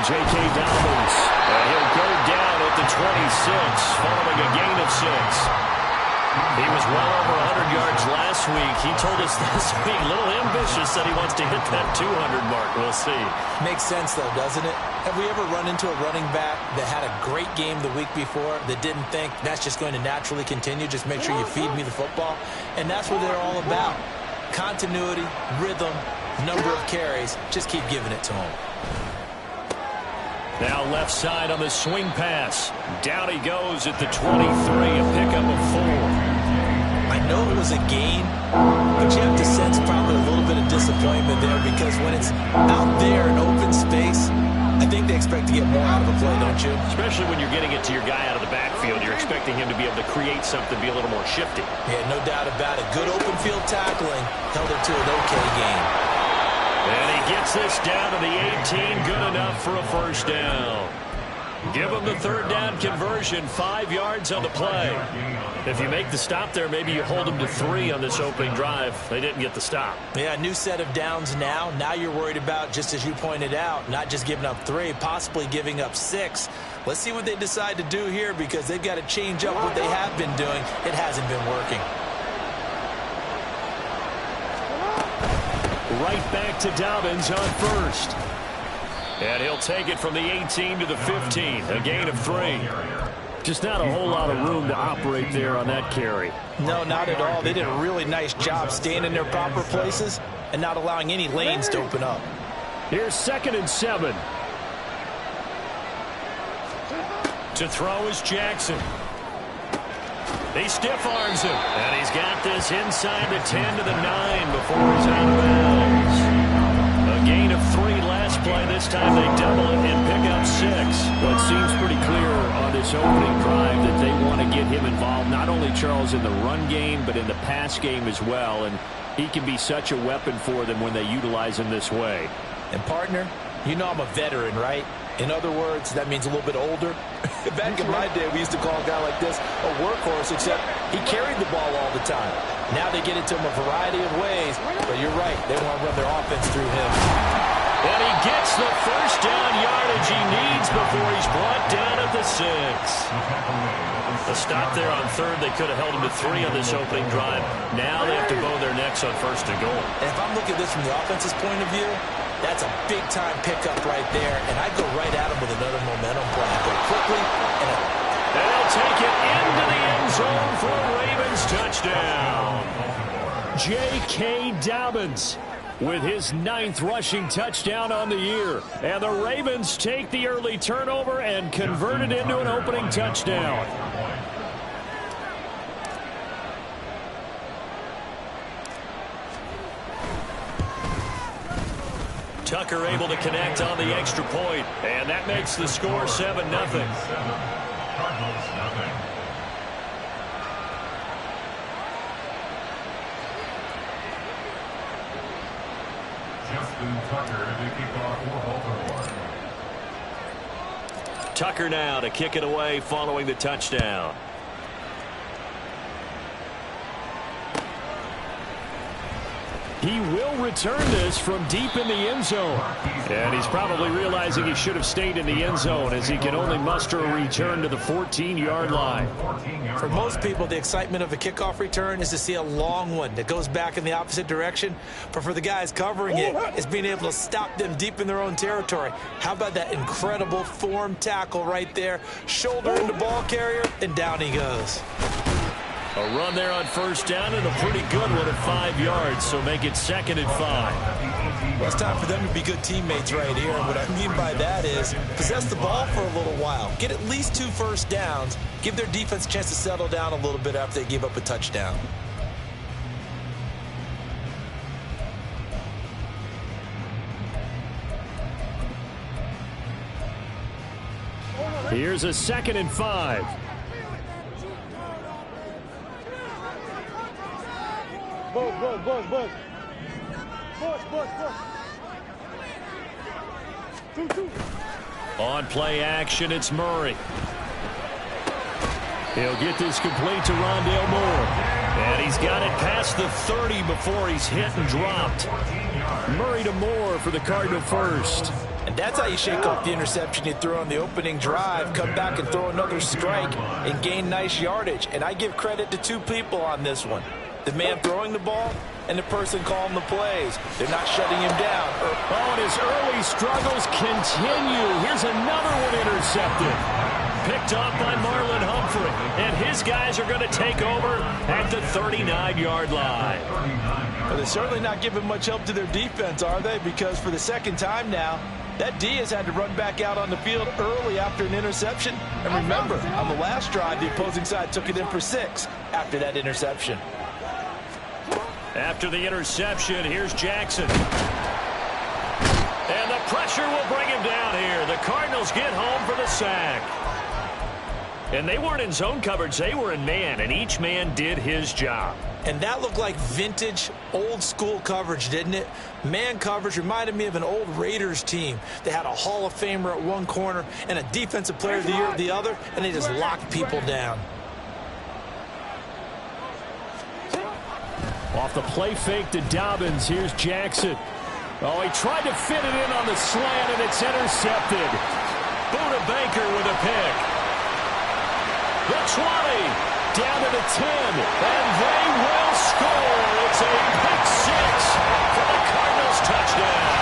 J.K. Dobbins. And he'll go down at the 26 following a gain of 6. He was well over 100 yards last week. He told us this week, a little ambitious, that he wants to hit that 200 mark. We'll see. Makes sense, though, doesn't it? Have we ever run into a running back that had a great game the week before that didn't think that's just going to naturally continue? Just make sure you feed me the football. And that's what they're all about. Continuity, rhythm, number of carries. Just keep giving it to him. Now left side on the swing pass. Down he goes at the 23, a pickup of 4. I know it was a gain, but you have to sense probably a little bit of disappointment there because when it's out there in open space, I think they expect to get more out of a play, don't you? Especially when you're getting it to your guy out of the backfield. You're expecting him to be able to create something, be a little more shifty. Yeah, no doubt about it. Good open field tackling held it to an okay game. And he gets this down to the 18, good enough for a first down. Give him the third down conversion, 5 yards on the play. If you make the stop there, maybe you hold them to 3 on this opening drive. They didn't get the stop. Yeah, new set of downs now. Now you're worried about, just as you pointed out, not just giving up 3, possibly giving up 6. Let's see what they decide to do here because they've got to change up what they have been doing. It hasn't been working. Right back to Dobbins on first. And he'll take it from the 18 to the 15, a gain of 3. Just not a whole lot of room to operate there on that carry. No, not at all. They did a really nice job staying in their proper places and not allowing any lanes to open up. Here's 2nd and 7. To throw is Jackson. He stiff arms him. And he's got this inside the 10 to the 9 before he's out of bounds. A gain of 3 last play. This time they double it and pick up 6. Well, it seems pretty clear on this opening drive that they want to get him involved, not only, Charles, in the run game, but in the pass game as well. And he can be such a weapon for them when they utilize him this way. And, partner, you know I'm a veteran, right? In other words, that means a little bit older. Back in my day, we used to call a guy like this a workhorse, except he carried the ball all the time. Now they get it to him a variety of ways, but you're right. They want to run their offense through him. And he gets the first down yardage he needs before he's brought down at the 6. A stop there on third. They could have held him to 3 on this opening drive. Now they have to bow their necks on 1st and goal. And if I'm looking at this from the offense's point of view, that's a big-time pickup right there, and I'd go right at him with another momentum play. Go quickly, and they'll take it into the end zone for a Ravens touchdown. J.K. Dobbins with his 9th rushing touchdown on the year. And the Ravens take the early turnover and convert it into an opening touchdown. Tucker able to connect on the extra point, and that makes the score 7-0. Tucker now to kick it away following the touchdown. He will return this from deep in the end zone. And he's probably realizing he should have stayed in the end zone as he can only muster a return to the 14-yard line. For most people, the excitement of a kickoff return is to see a long one that goes back in the opposite direction. But for the guys covering it, it's being able to stop them deep in their own territory. How about that incredible form tackle right there? Shoulder into ball carrier, and down he goes. A run there on 1st down and a pretty good one at 5 yards, so make it 2nd and 5. Well, it's time for them to be good teammates right here. And what I mean by that is possess the ball for a little while. Get at least 2 first downs. Give their defense a chance to settle down a little bit after they give up a touchdown. Here's a 2nd and 5. Buzz. On play action, it's Murray. He'll get this complete to Rondale Moore. And he's got it past the 30 before he's hit and dropped. Murray to Moore for the Cardinal first. And that's how you shake off the interception you threw on the opening drive, come back and throw another strike and gain nice yardage. And I give credit to two people on this one. The man throwing the ball and the person calling the plays. They're not shutting him down. Oh, and his early struggles continue. Here's another one intercepted. Picked off by Marlon Humphrey. And his guys are going to take over at the 39-yard line. Well, they're certainly not giving much help to their defense, are they? Because for the second time now, that D has had to run back out on the field early after an interception. And remember, on the last drive, the opposing side took it in for 6 after that interception. After the interception, here's Jackson. And the pressure will bring him down here. The Cardinals get home for the sack. And they weren't in zone coverage. They were in man, and each man did his job. And that looked like vintage, old-school coverage, didn't it? Man coverage reminded me of an old Raiders team. They had a Hall of Famer at one corner and a Defensive Player of the Year at the other, and they just locked people down. Off the play fake to Dobbins, here's Jackson. Oh, he tried to fit it in on the slant, and it's intercepted. Buda Baker with a pick. The 20, down to the 10, and they will score. It's a pick 6 for the Cardinals touchdown.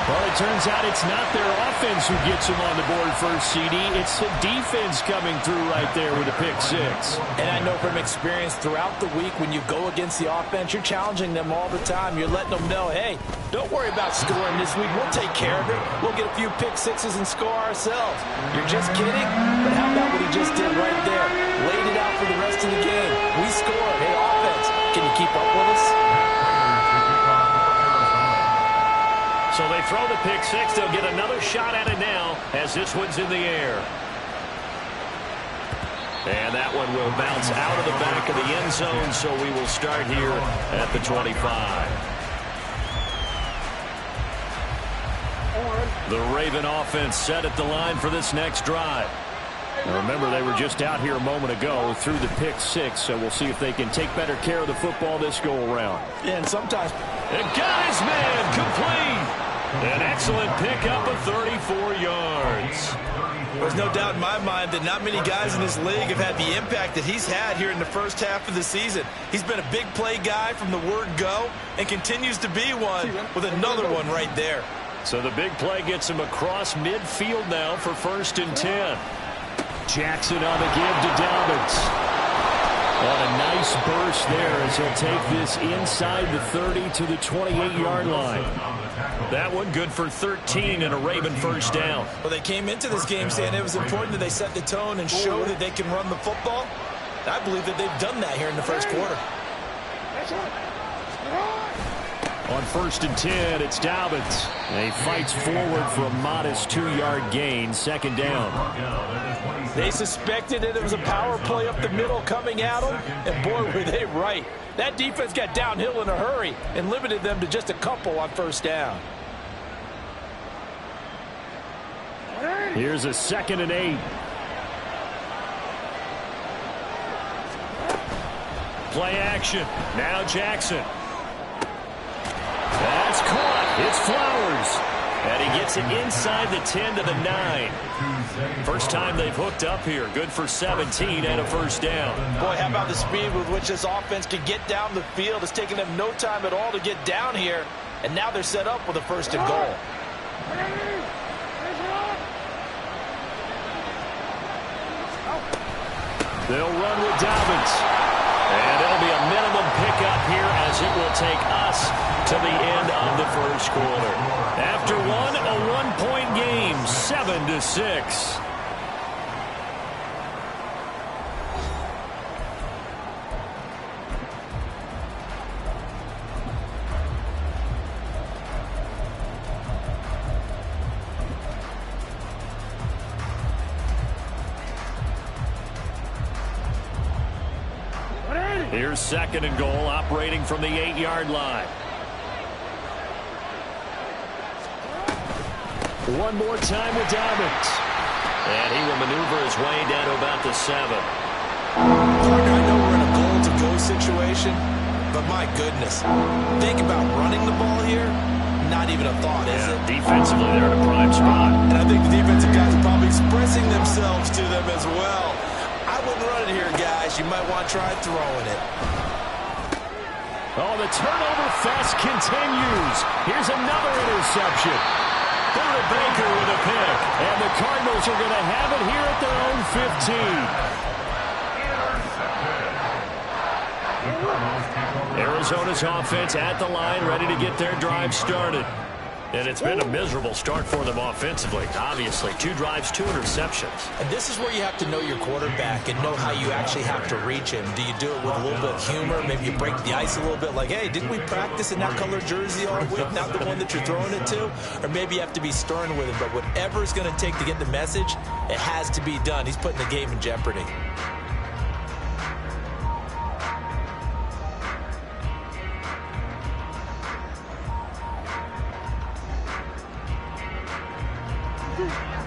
Well, it turns out it's not their offense who gets them on the board first, CD. It's the defense coming through right there with a pick 6. And I know from experience throughout the week when you go against the offense, you're challenging them all the time. You're letting them know, hey, don't worry about scoring this week. We'll take care of it. We'll get a few pick 6s and score ourselves. You're just kidding? But how about what he just did right there? Laid it out for the rest of the game. We scored. Hey, offense, can you keep up with us? So they throw the pick 6. They'll get another shot at it now as this one's in the air. And that one will bounce out of the back of the end zone, so we will start here at the 25. The Raven offense set at the line for this next drive. Now remember, they were just out here a moment ago through the pick 6, so we'll see if they can take better care of the football this go-around. Yeah, and sometimes... And got his man complete. An excellent pickup of 34 yards. There's no doubt in my mind that not many guys in this league have had the impact that he's had here in the first half of the season. He's been a big play guy from the word go and continues to be one with another one right there. So the big play gets him across midfield now for 1st and 10. Jackson on the give to Dobbins. On a nice burst there as he'll take this inside the 30 to the 28-yard line. That one good for 13 and a Raven first down. Well, they came into this game saying it was important that they set the tone and show that they can run the football. I believe that they've done that here in the first quarter. On 1st and 10, it's Dobbins. And he fights forward for a modest 2-yard gain, 2nd down. They suspected that it was a power play up the middle coming at them, and boy, were they right. That defense got downhill in a hurry and limited them to just a couple on 1st down. Here's a 2nd and 8. Play action. Now Jackson. That's caught. It's Flowers. And he gets it inside the 10 to the 9. First time they've hooked up here. Good for 17 and a 1st down. Boy, how about the speed with which this offense can get down the field? It's taken them no time at all to get down here. And now they're set up with a 1st and goal. They'll run with Dobbins. And it'll be a minimum pickup here as it will take us to the end of the first quarter. After one, a one-point game, 7-6. Here's 2nd and goal, operating from the 8-yard line. One more time with Dobbins. And he will maneuver his way down to about the 7. Partner, I know we're in a goal-to-go situation, but my goodness, think about running the ball here. not even a thought, is it? Defensively, they're in a prime spot. And I think the defensive guys are probably expressing themselves to them as well. I wouldn't run it here, guys. You might want to try throwing it. Oh, the turnover fest continues. Here's another interception. Buda Baker with a pick. And the Cardinals are going to have it here at their own 15. Arizona's offense at the line, ready to get their drive started. And it's been a miserable start for them offensively. Obviously, 2 drives, 2 interceptions. And this is where you have to know your quarterback and know how you actually have to reach him. Do you do it with a little bit of humor? Maybe you break the ice a little bit like, hey, didn't we practice in that color jersey all week, not the one that you're throwing it to? Or maybe you have to be stern with him. But whatever it's going to take to get the message, it has to be done. He's putting the game in jeopardy.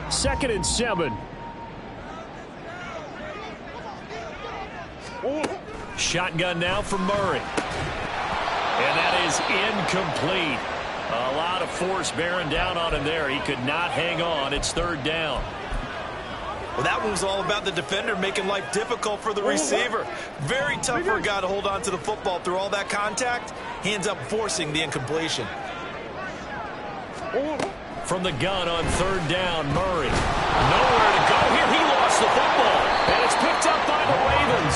Second and 7. Shotgun now from Murray. And that is incomplete. A lot of force bearing down on him there. He could not hang on. It's 3rd down. Well, that one was all about the defender making life difficult for the receiver. Very tough for a guy to hold on to the football through all that contact. He ends up forcing the incompletion. From the gun on 3rd down, Murray. Nowhere to go here. He lost the football. And it's picked up by the Ravens.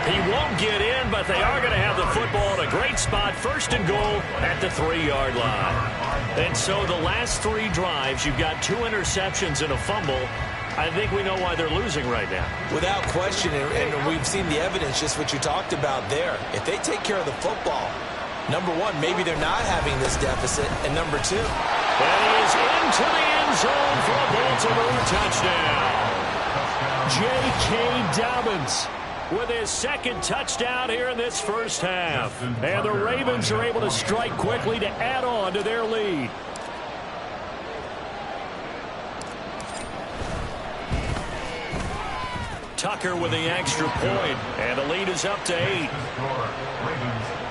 He won't get in, but they are going to have the football in a great spot. 1st and goal at the 3-yard line. And so the last 3 drives, you've got 2 interceptions and a fumble. I think we know why they're losing right now. Without question, and we've seen the evidence, just what you talked about there. If they take care of the football, number 1, maybe they're not having this deficit, and number 2. And he is into the end zone for a Baltimore touchdown. J.K. Dobbins with his 2nd touchdown here in this first half. And the Ravens are able to strike quickly to add on to their lead. Tucker with the extra point, and the lead is up to 8. Ravens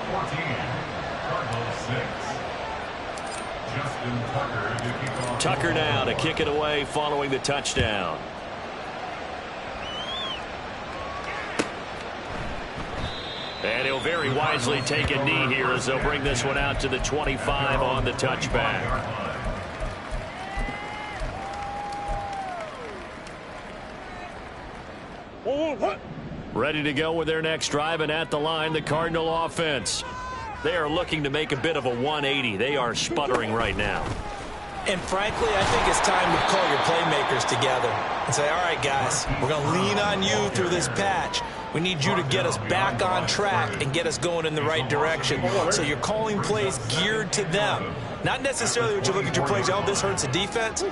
14, Cardinals 6. Justin Tucker to kick off. Tucker now to kick it away following the touchdown. And he'll very wisely take a knee here as they'll bring this one out to the 25 on the touchback. Ready to go with their next drive, and at the line, the Cardinal offense. They are looking to make a bit of a 180. They are sputtering right now. And frankly, I think it's time to call your playmakers together and say, all right, guys, we're going to lean on you through this patch. We need you to get us back on track and get us going in the right direction. So you're calling plays geared to them. Not necessarily what you look at your plays, oh, this hurts the defense.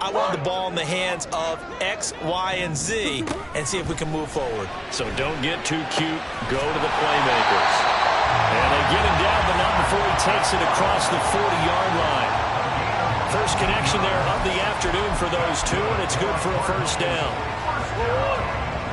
I want the ball in the hands of X, Y, and Z and see if we can move forward. So don't get too cute. Go to the playmakers. And they get him down, but not before he takes it across the 40-yard line. First connection there of the afternoon for those 2, and it's good for a first down.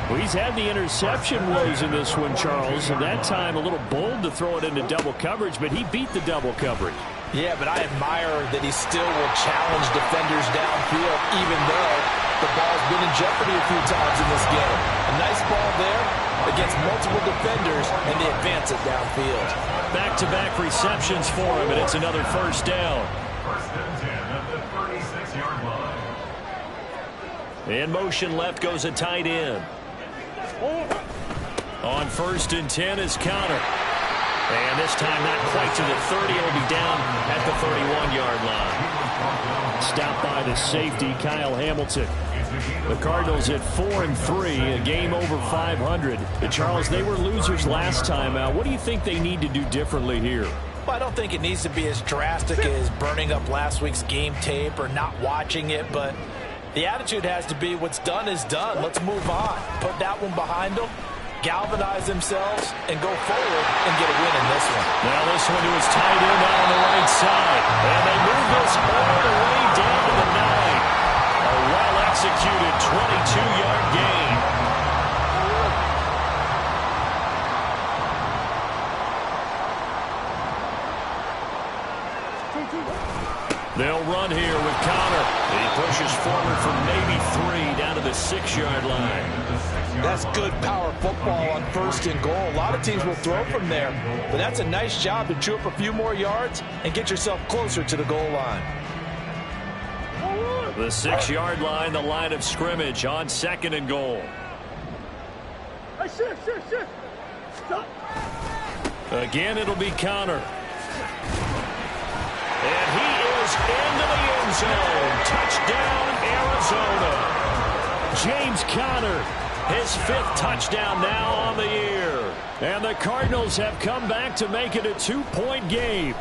Well, he's had the interception woes in this one, Charles, and that time a little bold to throw it into double coverage, but he beat the double coverage. Yeah, but I admire that he still will challenge defenders downfield, even though the ball's been in jeopardy a few times in this game. A nice ball there against multiple defenders, and they advance it downfield. Back-to-back receptions for him, and it's another first down. First and 10 at the 36-yard line. In motion left goes a tight end. On 1st and 10 is Connor. And this time not quite to the 30. It'll be down at the 31-yard line. Stopped by the safety, Kyle Hamilton. The Cardinals at 4-3, a game over 500. Charles, they were losers last time out. What do you think they need to do differently here? Well, I don't think it needs to be as drastic as burning up last week's game tape or not watching it, but the attitude has to be what's done is done. Let's move on. Put that one behind them, galvanize themselves, and go forward and get a win in this one. Now this one to his tight end out on the right side. And they move this all the way down to the 9. A well-executed 22-yard gain. He pushes forward for maybe 3 down to the 6-yard line. That's good power football on 1st and goal. A lot of teams will throw from there, but that's a nice job to chew up a few more yards and get yourself closer to the goal line. The 6-yard line, the line of scrimmage on 2nd and goal. Hey, shift. Stop. Again, it'll be Connor. And he is into the end zone. Touchdown, Arizona. James Conner, his 5th touchdown now on the year. And the Cardinals have come back to make it a 2-point game.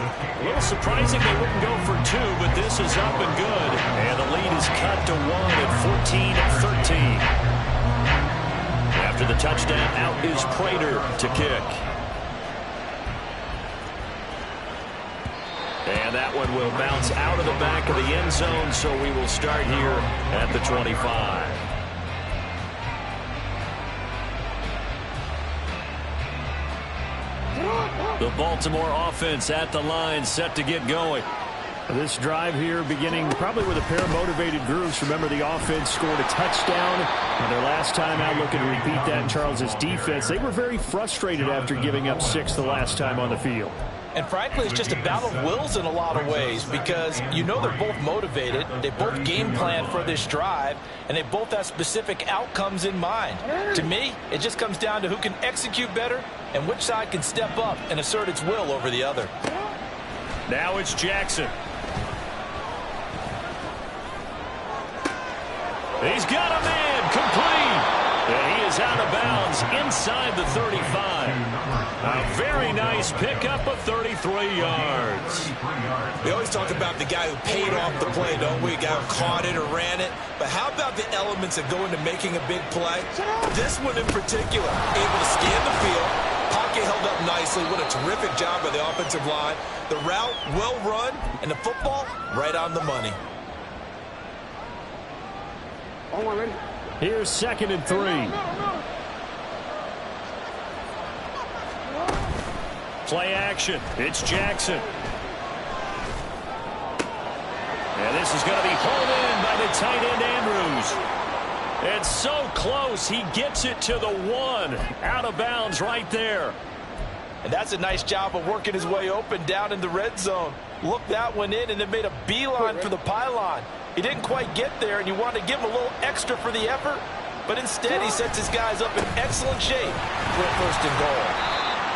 A little surprising they wouldn't go for 2, but this is up and good. And the lead is cut to 1 at 14-13. After the touchdown, out is Prater to kick. And that one will bounce out of the back of the end zone, so we will start here at the 25. The Baltimore offense at the line, set to get going. This drive here beginning probably with a pair of motivated groups. Remember, the offense scored a touchdown on their last time out, looking to repeat that in Charles's defense. They were very frustrated after giving up 6 the last time on the field. And frankly, it's just a battle of wills in a lot of ways, because you know they're both motivated, they both game plan for this drive, and they both have specific outcomes in mind. To me, it just comes down to who can execute better and which side can step up and assert its will over the other. Now it's Jackson. He's got a man, complete. And he is out of bounds inside the 35. A very nice pickup of 33 yards. We always talk about the guy who paid off the play, don't we? A guy who caught it or ran it. But how about the elements that go into making a big play? This one in particular, able to scan the field. Pocket held up nicely. What a terrific job by the offensive line. The route, well run, and the football, right on the money. Here's 2nd and 3. Play action. It's Jackson. And this is going to be hauled in by the tight end Andrews. And so close, he gets it to the 1. Out of bounds right there. And that's a nice job of working his way open down in the red zone. Looked that one in and then made a beeline for the pylon. He didn't quite get there, and you wanted to give him a little extra for the effort, but instead he sets his guys up in excellent shape for a 1st and goal.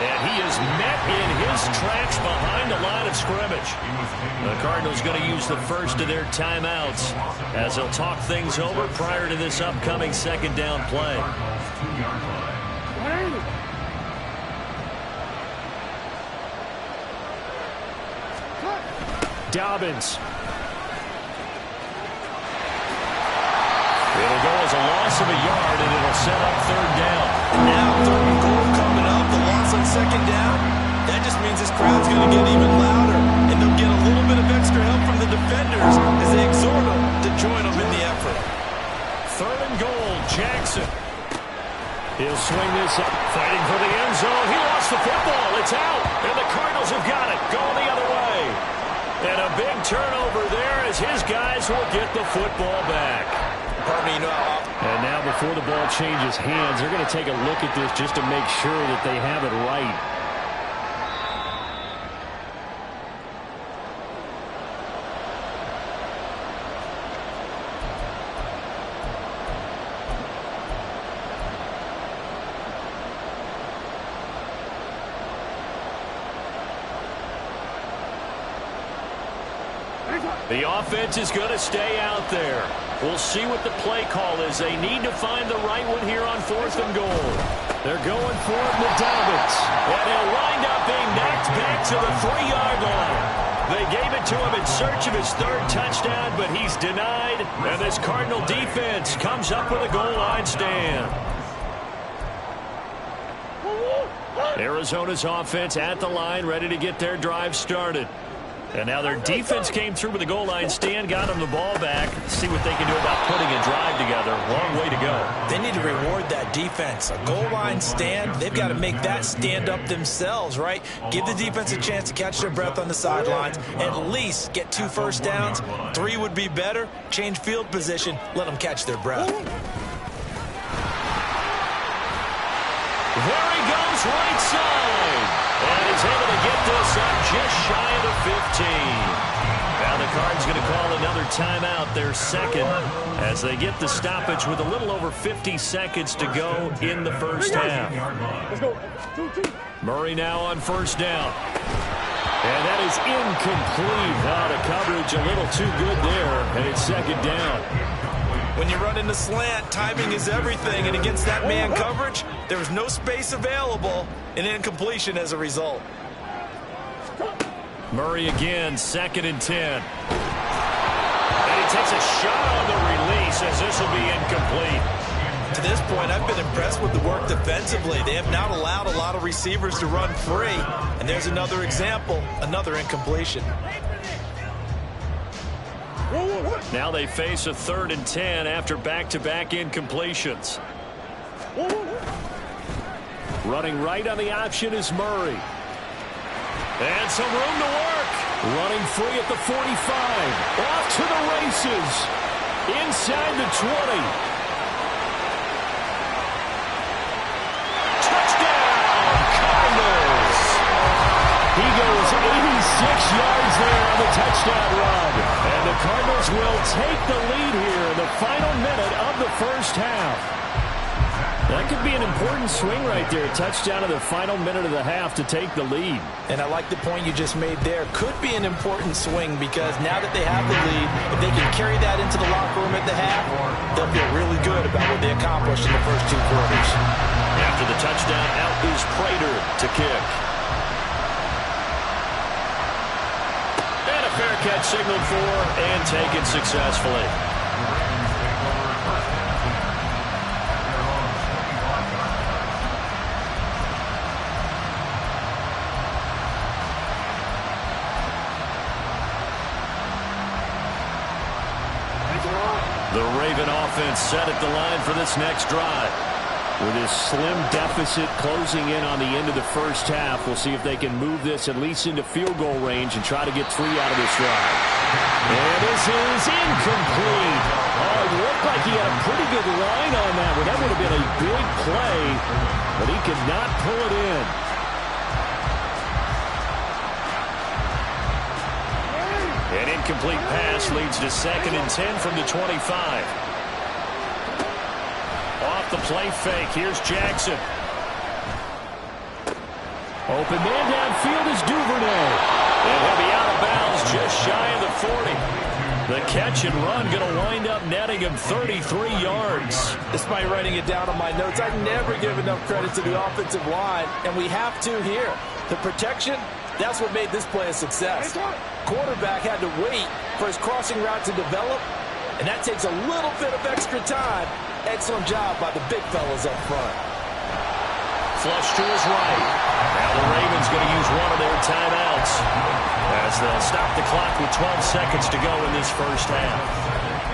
And he is met in his tracks behind the line of scrimmage. The Cardinals going to use the first of their timeouts as they'll talk things over prior to this upcoming 2nd down play. Dobbins. It'll go as a loss of a yard, and it'll set up 3rd down. Now 3rd and goal coming up. The loss on 2nd down. That just means this crowd's going to get even louder, and they'll get a little bit of extra help from the defenders as they exhort them to join them in the effort. 3rd and goal, Jackson. He'll swing this up, fighting for the end zone. He lost the football. It's out, and the Cardinals have got it, going the other way. And a big turnover there as his guys will get the football back. And now before the ball changes hands, they're going to take a look at this just to make sure that they have it right. The offense is going to stay out there. We'll see what the play call is. They need to find the right one here on 4th and goal. They're going for it with Dobbins. And he'll wind up being knocked back to the 3-yard line. They gave it to him in search of his 3rd touchdown, but he's denied. And this Cardinal defense comes up with a goal line stand. Arizona's offense at the line, ready to get their drive started. And now their defense came through with a goal line stand, got them the ball back. See what they can do about putting a drive together. Long way to go. They need to reward that defense. A goal line stand, they've got to make that stand up themselves, right? Give the defense a chance to catch their breath on the sidelines. At least get 2 first downs. 3 would be better. Change field position. Let them catch their breath. There he goes, right side. And he's able to get this up just shy of the 15. Now the Cards going to call another timeout, their second, as they get the stoppage with a little over 50 seconds to go in the first half. Let's go. 2-2. Murray now on first down. And that is incomplete. Out of coverage, a little too good there, and it's second down. When you run in the slant, timing is everything, and against that man coverage, there was no space available, and incompletion as a result. Murray again, 2nd and 10. And he takes a shot on the release as this will be incomplete. To this point, I've been impressed with the work defensively. They have not allowed a lot of receivers to run free, and there's another example, another incompletion. Now they face a 3rd and 10 after back-to-back incompletions. Running right on the option is Murray. And some room to work. Running free at the 45. Off to the races. Inside the 20. Touchdown, Cardinals. He goes 86 yards there on the touchdown run. And the Cardinals will take the lead here in the final minute of the first half. That could be an important swing right there. Touchdown in the final minute of the half to take the lead. And I like the point you just made there. Could be an important swing because now that they have the lead, if they can carry that into the locker room at the half, they'll feel really good about what they accomplished in the first 2 quarters. After the touchdown, out is Prater to kick. And a fair catch signaled for and taken successfully. The Raven offense set at the line for this next drive. With his slim deficit closing in on the end of the first half, we'll see if they can move this at least into field goal range and try to get 3 out of this drive. And this is incomplete. Oh, it looked like he had a pretty good line on that one. That would have been a big play, but he could not pull it in. An incomplete pass leads to 2nd and 10 from the 25. Off the play fake. Here's Jackson. Open man downfield is Duvernay. And he'll be out of bounds just shy of the 40. The catch and run going to wind up netting him 33 yards. Despite writing it down on my notes, I never give enough credit to the offensive line, and we have to here. The protection, that's what made this play a success. Quarterback had to wait for his crossing route to develop, and that takes a little bit of extra time. Excellent job by the big fellas up front. Flush to his right. Now the Ravens going to use one of their timeouts as they'll stop the clock with 12 seconds to go in this first half.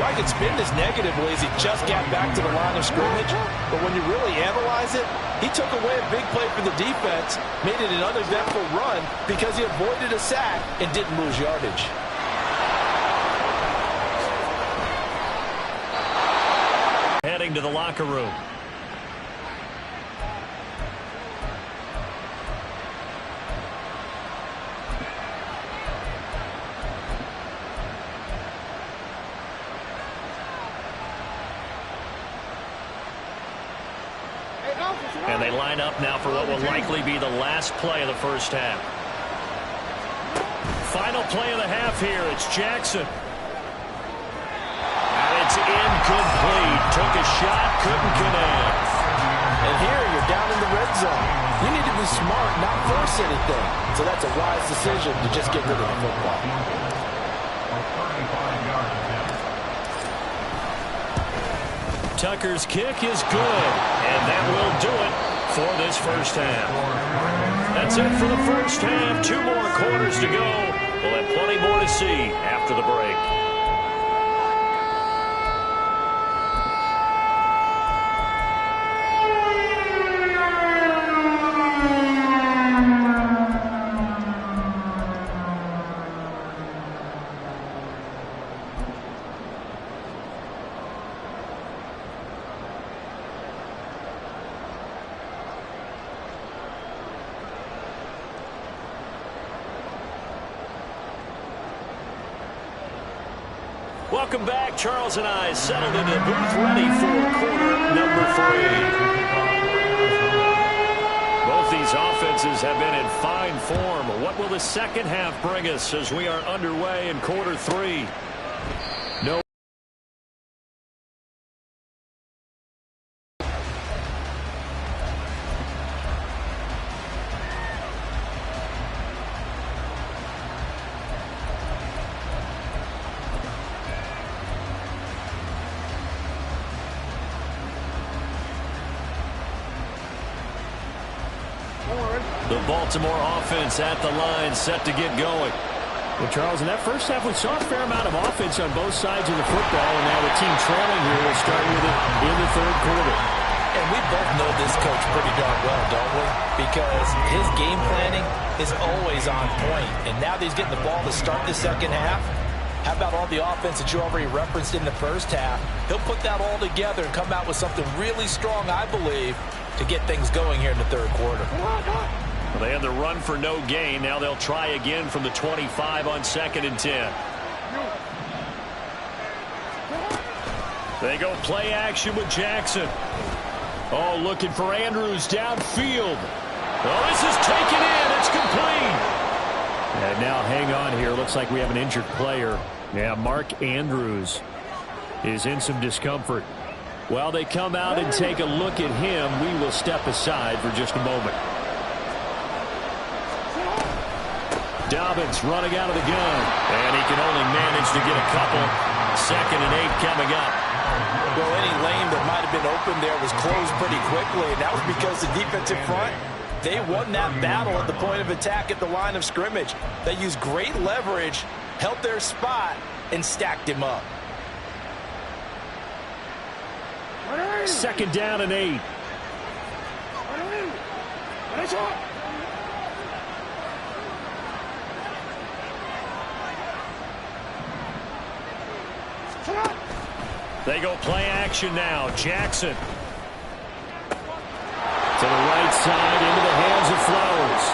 Well, I could spin this negatively as he just got back to the line of scrimmage, but when you really analyze it, he took away a big play for the defense, made it an uneventful run because he avoided a sack and didn't lose yardage. Heading to the locker room. And they line up now for what will likely be the last play of the first half. Final play of the half here. It's Jackson. And it's incomplete. Took a shot, couldn't connect. And here you're down in the red zone. You need to be smart, not force anything. So that's a wise decision to just get rid of the football. Tucker's kick is good, and that will do it for this first half. That's it for the first half. 2 more quarters to go. We'll have plenty more to see after the break. Welcome back. Charles and I settled into the booth ready for quarter number 3. Both these offenses have been in fine form. What will the second half bring us as we are underway in quarter 3? No. The Baltimore offense at the line, set to get going. Well, Charles, in that first half, we saw a fair amount of offense on both sides of the football, and now the team trailing here will start with it in the third quarter. And we both know this coach pretty darn well, don't we? Because his game planning is always on point. And now that he's getting the ball to start the second half, how about all the offense that you already referenced in the first half? He'll put that all together and come out with something really strong, I believe, to get things going here in the third quarter. Well, they had the run for no gain. Now they'll try again from the 25 on 2nd and 10. They go play action with Jackson. Oh, looking for Andrews downfield. Oh, this is taken in. It's complete. And now hang on here. Looks like we have an injured player. Yeah, Mark Andrews is in some discomfort. While they come out and take a look at him, we will step aside for just a moment. Dobbins running out of the gun. And he can only manage to get a couple. 2nd and 8 coming up. Well, any lane that might have been open there was closed pretty quickly, and that was because the defensive front, they won that battle at the point of attack at the line of scrimmage. They used great leverage, held their spot, and stacked him up. 2nd down and 8. They go play action now. Jackson. To the right side, into the hands of Flowers.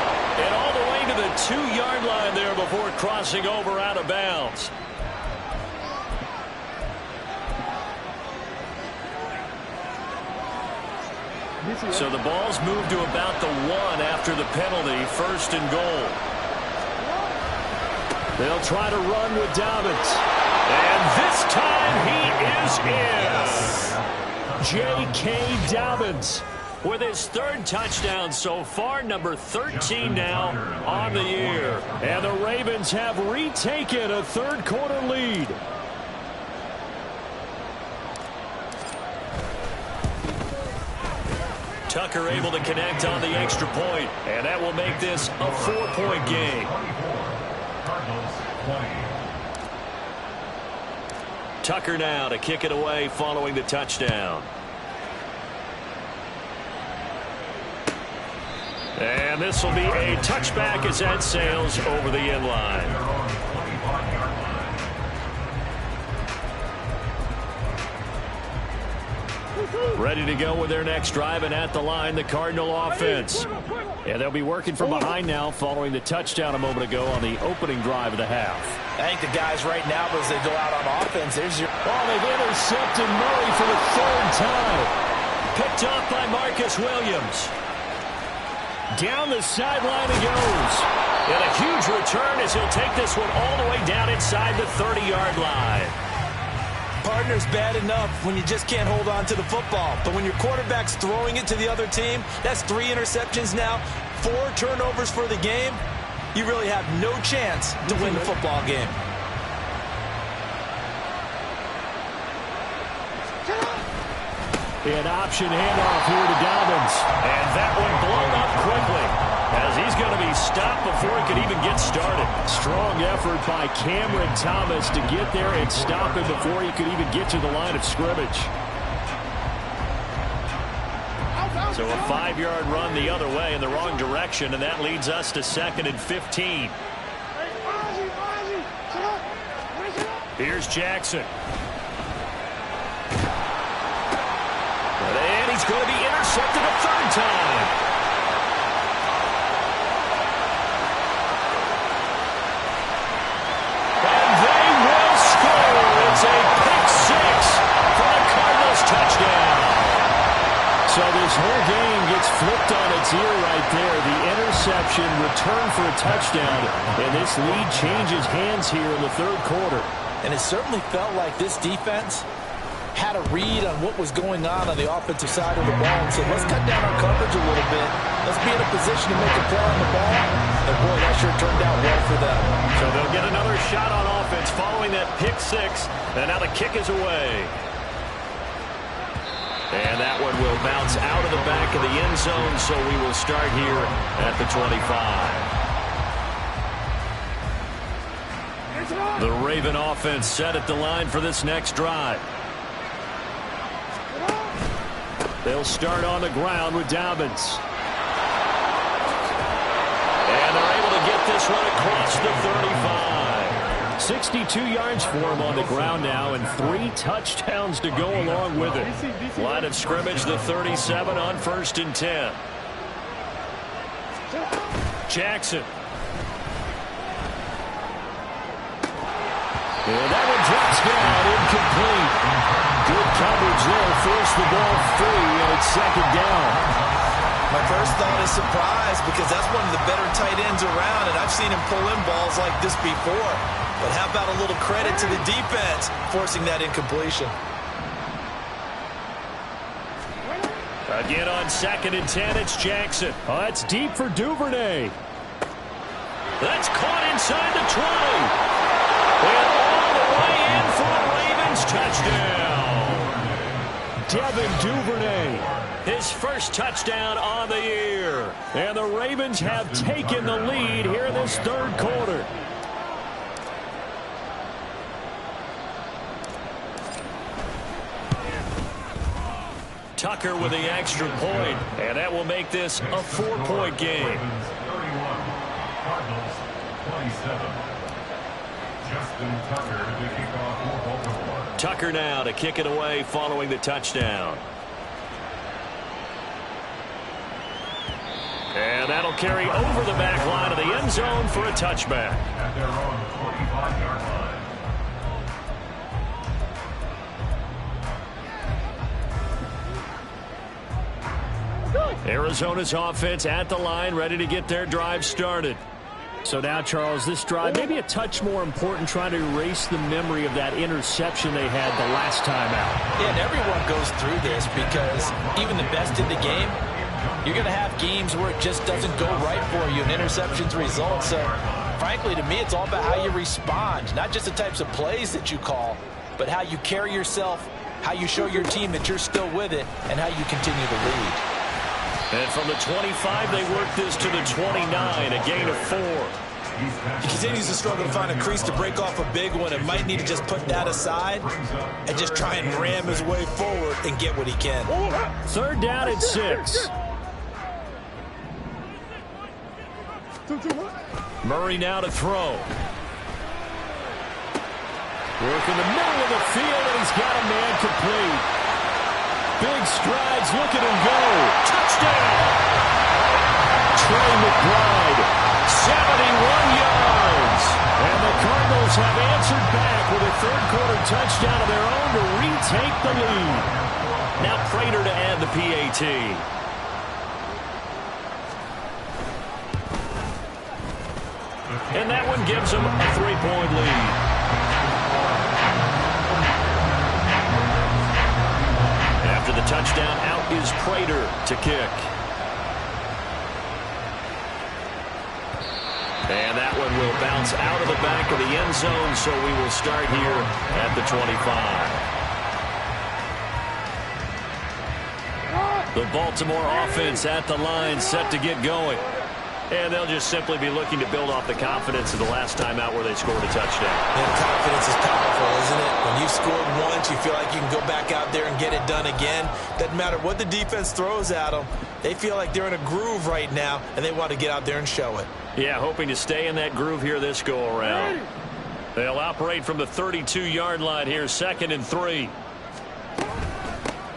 And all the way to the 2-yard line there before crossing over out of bounds. So the ball's moved to about the 1 after the penalty. 1st and goal. They'll try to run with Dobbins. And this time he is in. J.K. Dobbins with his 3rd touchdown so far, number 13 now on the year. And the Ravens have retaken a third quarter lead. Tucker able to connect on the extra point, and that will make this a 4-point game. Tucker now to kick it away following the touchdown. And this will be a touchback as that sails over the end line. Ready to go with their next drive, and at the line, the Cardinal offense. And they'll be working from behind now following the touchdown a moment ago on the opening drive of the half. I think the guys right now, as they go out on offense, there's your... Oh, they've intercepted Murray for the 3rd time. Picked off by Marcus Williams. Down the sideline he goes. And a huge return as he'll take this one all the way down inside the 30-yard line. Partner's bad enough when you just can't hold on to the football. But when your quarterback's throwing it to the other team, that's 3 interceptions now, 4 turnovers for the game. You really have no chance to win the football game. An option handoff here to Dobbins. And that one blown up quickly as he's going to be stopped before he could even get started. Strong effort by Cameron Thomas to get there and stop him before he could even get to the line of scrimmage. So a 5-yard run the other way in the wrong direction, and that leads us to 2nd and 15. Here's Jackson. And he's going to be intercepted a 3rd time. And they will score. It's a pick 6 for the Cardinals touchdown. So this whole game gets flipped on its ear right there. The interception, return for a touchdown, and this lead changes hands here in the 3rd quarter. And it certainly felt like this defense had a read on what was going on the offensive side of the ball and said, let's cut down our coverage a little bit. Let's be in a position to make a play on the ball. And boy, that sure turned out well for them. So they'll get another shot on offense following that pick 6. And now the kick is away. And that one will bounce out of the back of the end zone, so we will start here at the 25. The Raven offense set at the line for this next drive. They'll start on the ground with Dobbins. And they're able to get this one across the 35. 62 yards for him on the ground now, and 3 touchdowns to go along with it. Line of scrimmage, the 37 on 1st and 10. Jackson. And that one drops down, incomplete. Good coverage there, forced the ball free, and it's 2nd down. My first thought is surprise, because that's one of the better tight ends around, and I've seen him pull in balls like this before. But how about a little credit to the defense forcing that incompletion? Again on 2nd and 10, it's Jackson. Oh, that's deep for Duvernay. That's caught inside the 20. And all the way in for a Ravens touchdown. Devin Duvernay, his first touchdown on the year. And the Ravens have taken the lead here in this 3rd quarter. Tucker with the extra point, and that will make this a 4-point game. 31, Cardinals 27. Justin Tucker to kick off for Baltimore. Tucker now to kick it away following the touchdown. And that'll carry over the back line of the end zone for a touchback. At their own 45-yard line. Arizona's offense at the line, ready to get their drive started. So now, Charles, this drive maybe a touch more important, trying to erase the memory of that interception they had the last time out. Yeah, and everyone goes through this, because even the best in the game, you're going to have games where it just doesn't go right for you, and interceptions result. So, frankly, to me, it's all about how you respond, not just the types of plays that you call, but how you carry yourself, how you show your team that you're still with it, and how you continue to lead. And from the 25, they work this to the 29, a gain of 4. He continues to struggle to find a crease to break off a big one, and might need to just put that aside and just try and ram his way forward and get what he can. 3rd down and 6. Murray now to throw. Work in the middle of the field, and he's got a man complete. Big strides, look at him go. Touchdown! Trey McBride, 71 yards. And the Cardinals have answered back with a 3rd quarter touchdown of their own to retake the lead. Now Prater to add the PAT. And that one gives them a 3-point lead. After the touchdown, out is Prater to kick. And that one will bounce out of the back of the end zone, so we will start here at the 25. The Baltimore offense at the line, set to get going. And they'll just simply be looking to build off the confidence of the last time out where they scored a touchdown. And confidence is powerful, isn't it? When you've scored once, you feel like you can go back out there and get it done again. Doesn't matter what the defense throws at them. They feel like they're in a groove right now, and they want to get out there and show it. Yeah, hoping to stay in that groove here this go-around. They'll operate from the 32-yard line here, 2nd and 3.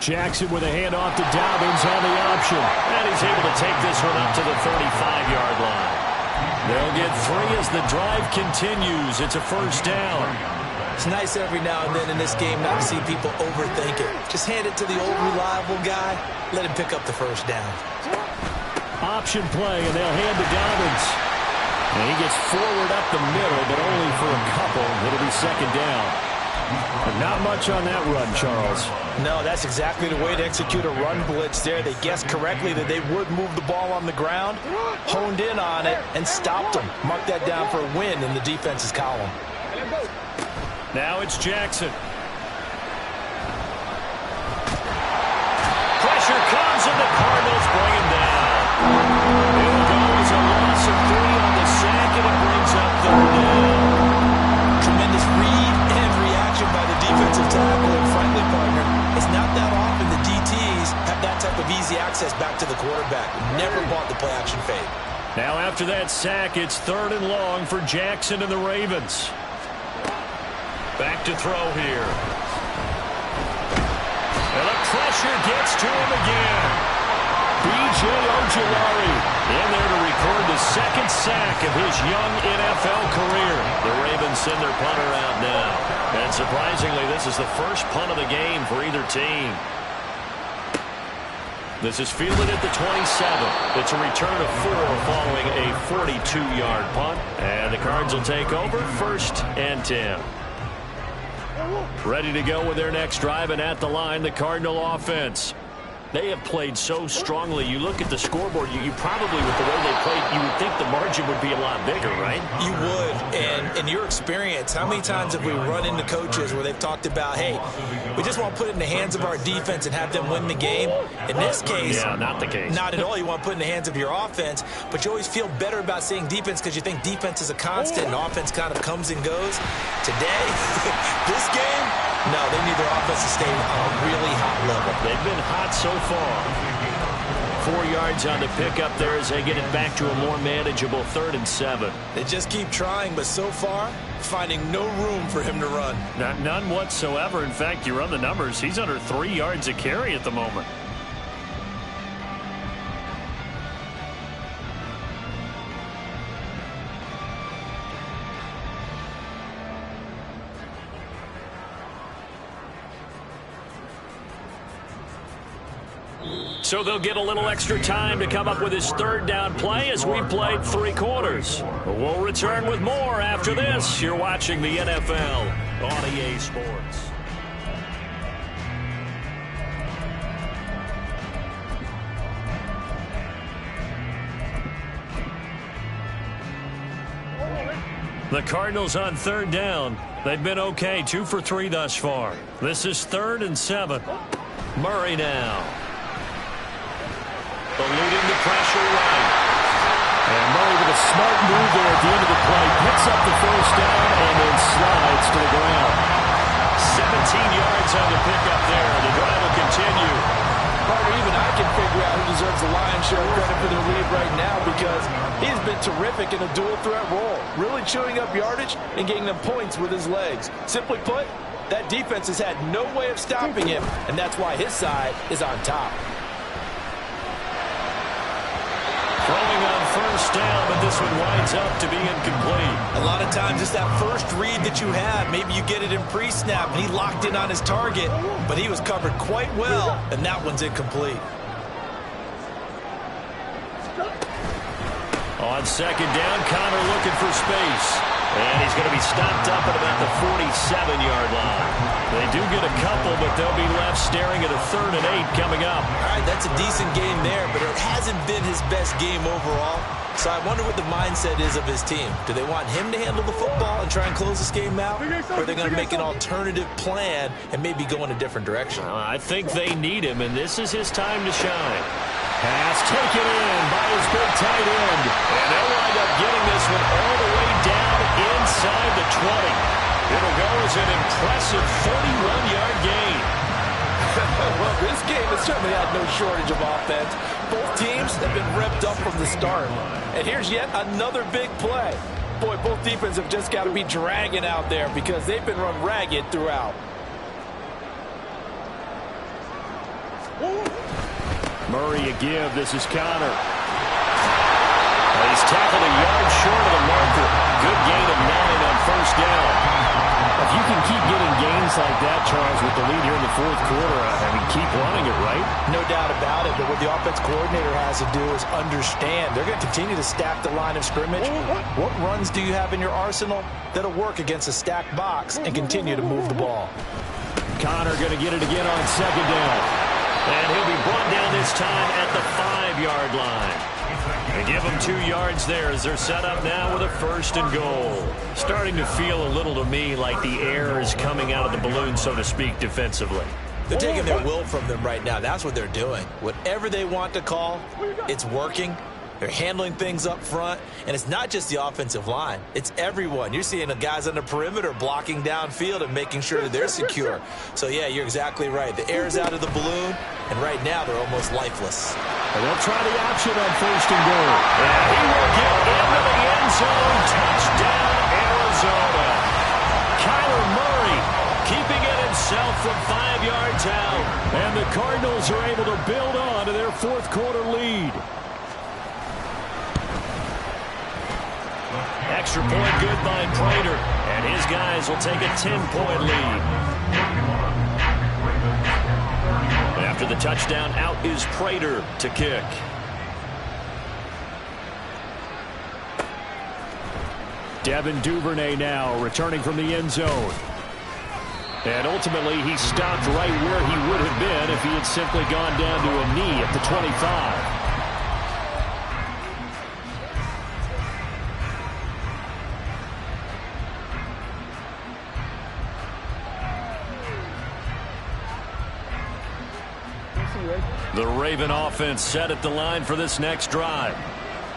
Jackson with a handoff to Dobbins on the option. And he's able to take this one up to the 35-yard line. They'll get 3 as the drive continues. It's a first down. It's nice every now and then in this game not to see people overthink it. Just hand it to the old reliable guy. Let him pick up the first down. Option play, and they'll hand to Dobbins. And he gets forward up the middle, but only for a couple. It'll be 2nd down. But not much on that run, Charles. No, that's exactly the way to execute a run blitz there. They guessed correctly that they would move the ball on the ground, honed in on it, and stopped them. Mark that down for a win in the defense's column. Now it's Jackson. Pressure comes, and the Cardinals bring him down. It goes a loss of 3 on the sack, and it brings up 3rd down. Tremendous read and reaction by the defensive tackle. And frankly, partner, it's not that often the DTs have that type of easy access back to the quarterback. Never bought the play action fade. Now after that sack, it's 3rd and long for Jackson and the Ravens. Back to throw here. And the pressure gets to him again. B.J. Ojulari in there to record the 2nd sack of his young NFL career. The Ravens send their punter out now. And surprisingly, this is the first punt of the game for either team. This is fielded at the 27. It's a return of 4 following a 42-yard punt. And the Cards will take over, 1st and 10. Ready to go with their next drive, and at the line, the Cardinal offense. They have played so strongly. You look at the scoreboard, you probably, with the way they played, you would think the margin would be a lot bigger, right? You would. And in your experience, how many times have we run into coaches where they've talked about, hey, we just want to put it in the hands of our defense and have them win the game? In this case, yeah, not the case. Not at all. You want to put it in the hands of your offense, but you always feel better about saying defense because you think defense is a constant and offense kind of comes and goes. Today, this game, no, they need their offense to stay on a really hot level. They've been hot so far. 4 yards on the pickup there as they get it back to a more manageable 3rd and 7. They just keep trying, but so far, finding no room for him to run. None whatsoever. In fact, you run the numbers, he's under 3 yards a carry at the moment. So they'll get a little extra time to come up with his 3rd down play as we've played 3 quarters. We'll return with more after this. You're watching the NFL on EA Sports. The Cardinals on 3rd down. They've been okay, 2 for 3 thus far. This is 3rd and 7. Murray now. Eluding the pressure right. And Murray with a smart move there at the end of the play. Picks up the first down and then slides to the ground. 17 yards on the pickup there. The drive will continue. Partner, even I can figure out who deserves the lion's share of credit for their lead right now because he's been terrific in a dual threat role. Really chewing up yardage and getting them points with his legs. Simply put, that defense has had no way of stopping him, and that's why his side is on top. Throwing on first down, but this one winds up to be incomplete. A lot of times it's that first read that you have. Maybe you get it in pre-snap, and he locked in on his target, but he was covered quite well, and that one's incomplete. On 2nd down, Connor looking for space. And he's going to be stopped up at about the 47-yard line. They do get a couple, but they'll be left staring at a 3rd and 8 coming up. All right, that's a decent game there, but it hasn't been his best game overall. So I wonder what the mindset is of his team. Do they want him to handle the football and try and close this game out? Or are they going to make an alternative plan and maybe go in a different direction? I think they need him, and this is his time to shine. Pass taken in by his big tight end. And they'll wind up getting this one all the way down inside the 20. It'll go as an impressive 41-yard gain. Well, this game has certainly had no shortage of offense. Both teams have been revved up from the start. And here's yet another big play. Boy, both defenses have just got to be dragging out there because they've been run ragged throughout. Murray a give. This is Connor. He's tackled a yard short of the marker. Good gain of 9 on first down. If you can keep getting gains like that, Charles, with the lead here in the fourth quarter, keep running it, right? No doubt about it, but what the offense coordinator has to do is understand. They're going to continue to stack the line of scrimmage. What runs do you have in your arsenal that'll work against a stacked box and continue to move the ball? Connor going to get it again on second down. And he'll be brought down this time at the 5-yard line. They give them 2 yards there as they're set up now with a first and goal. Starting to feel a little to me like the air is coming out of the balloon, so to speak, defensively. They're taking their will from them right now. That's what they're doing. Whatever they want to call, it's working. They're handling things up front, and it's not just the offensive line. It's everyone. You're seeing the guys on the perimeter blocking downfield and making sure that they're secure. So, yeah, you're exactly right. The air's out of the balloon, and right now they're almost lifeless. And they'll try the option on first and goal. And he will get into the end zone. Touchdown, Arizona. Kyler Murray keeping it himself from 5 yards out. And the Cardinals are able to build on to their fourth quarter lead. Extra point good by Prater. And his guys will take a 10-point lead. After the touchdown, out is Prater to kick. Devin Duvernay now returning from the end zone. And ultimately, he stopped right where he would have been if he had simply gone down to a knee at the 25. The Raven offense set at the line for this next drive.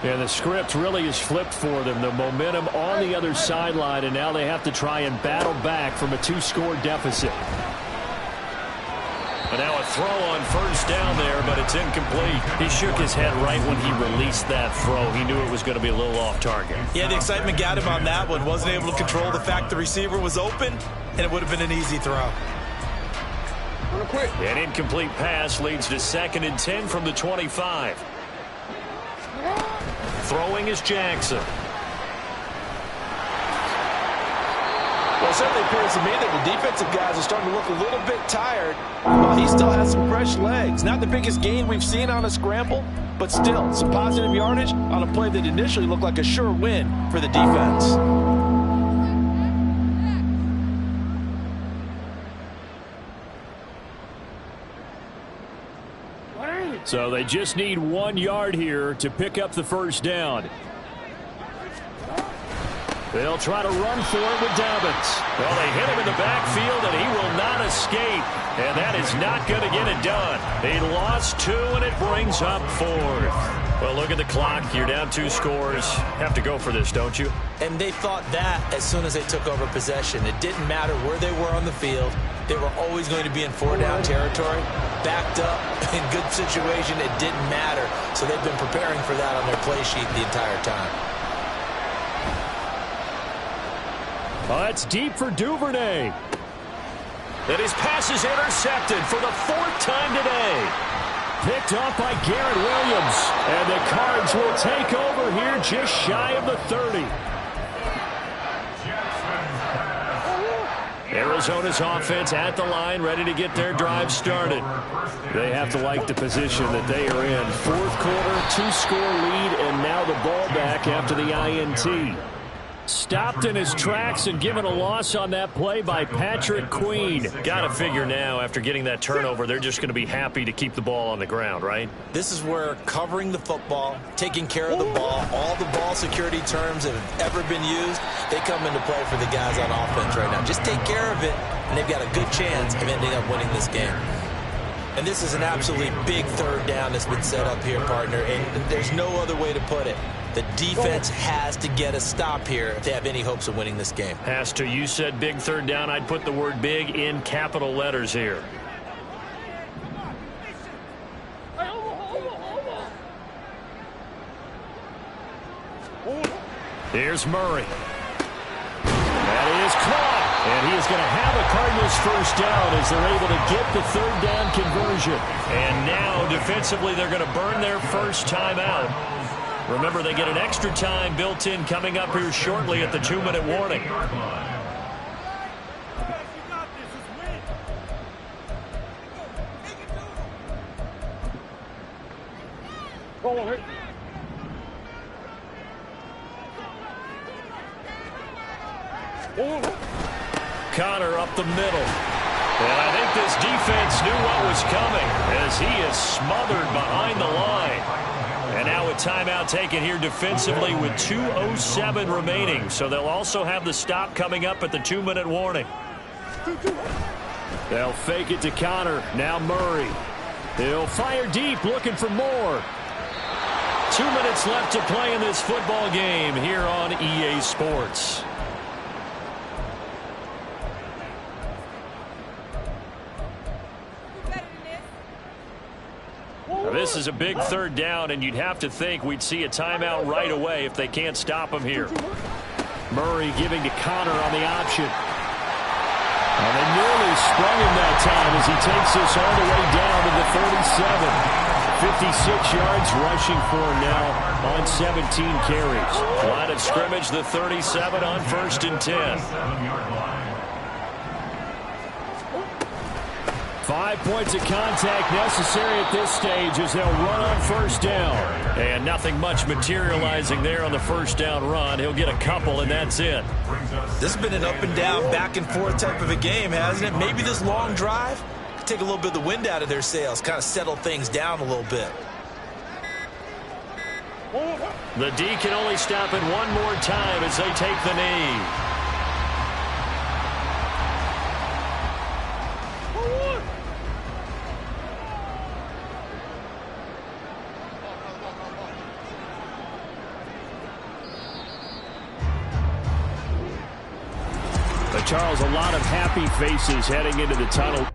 And the script really is flipped for them. The momentum on the other sideline, and now they have to try and battle back from a 2-score deficit. And now a throw on first down there, but it's incomplete. He shook his head right when he released that throw. He knew it was going to be a little off target. Yeah, the excitement got him on that one. Wasn't able to control the fact the receiver was open, and it would have been an easy throw. An incomplete pass leads to 2nd and 10 from the 25. Throwing is Jackson. Well, it certainly appears to me that the defensive guys are starting to look a little bit tired, while he still has some fresh legs. Not the biggest gain we've seen on a scramble, but still some positive yardage on a play that initially looked like a sure win for the defense. So they just need 1 yard here to pick up the first down. They'll try to run for it with Dobbins. Well, they hit him in the backfield, and he will not escape. And that is not going to get it done. He lost 2, and it brings up 4th. Well, look at the clock. You're down 2 scores. Have to go for this, don't you? And they thought that as soon as they took over possession. It didn't matter where they were on the field. They were always going to be in 4-down territory. Backed up, in good situation, it didn't matter. So they've been preparing for that on their play sheet the entire time. It's deep for Duvernay. And his pass is intercepted for the 4th time today. Picked off by Garrett Williams. And the Cards will take over here just shy of the 30. Arizona's offense at the line, ready to get their drive started. They have to like the position that they are in. 4th quarter, 2-score lead, and now the ball back after the INT. Stopped in his tracks and given a loss on that play by Patrick Queen. Got to figure now, after getting that turnover, they're just going to be happy to keep the ball on the ground, right? This is where covering the football, taking care of the ball, all the ball security terms that have ever been used, they come into play for the guys on offense right now. Just take care of it, and they've got a good chance of ending up winning this game. And this is an absolutely big third down that's been set up here, partner, and there's no other way to put it. The defense has to get a stop here if they have any hopes of winning this game. Pastor, you said big third down. I'd put the word big in capital letters here. Here's Murray. That is caught. And he is going to have a Cardinals first down as they're able to get the third down conversion. And now, defensively, they're going to burn their first time out. Remember, they get an extra time built in coming up here shortly at the 2-minute warning. Connor up the middle. And I think this defense knew what was coming as he is smothered behind the line. And now a timeout taken here defensively with 2:07 remaining. So they'll also have the stop coming up at the 2-minute warning. They'll fake it to Connor. Now Murray. He'll fire deep, looking for more. 2 minutes left to play in this football game here on EA Sports. This is a big third down, and you'd have to think we'd see a timeout right away if they can't stop him here. Murray giving to Connor on the option. And they nearly sprung him that time as he takes this all the way down to the 37. 56 yards rushing for him now on 17 carries. Line of scrimmage, the 37 on 1st and 10. 5 points of contact necessary at this stage as they'll run on first down. And nothing much materializing there on the first down run. He'll get a couple, and that's it. This has been an up and down, back and forth type of a game, hasn't it? Maybe this long drive could take a little bit of the wind out of their sails, kind of settle things down a little bit. The D can only stop it one more time as they take the knee. Charles, a lot of happy faces heading into the tunnel.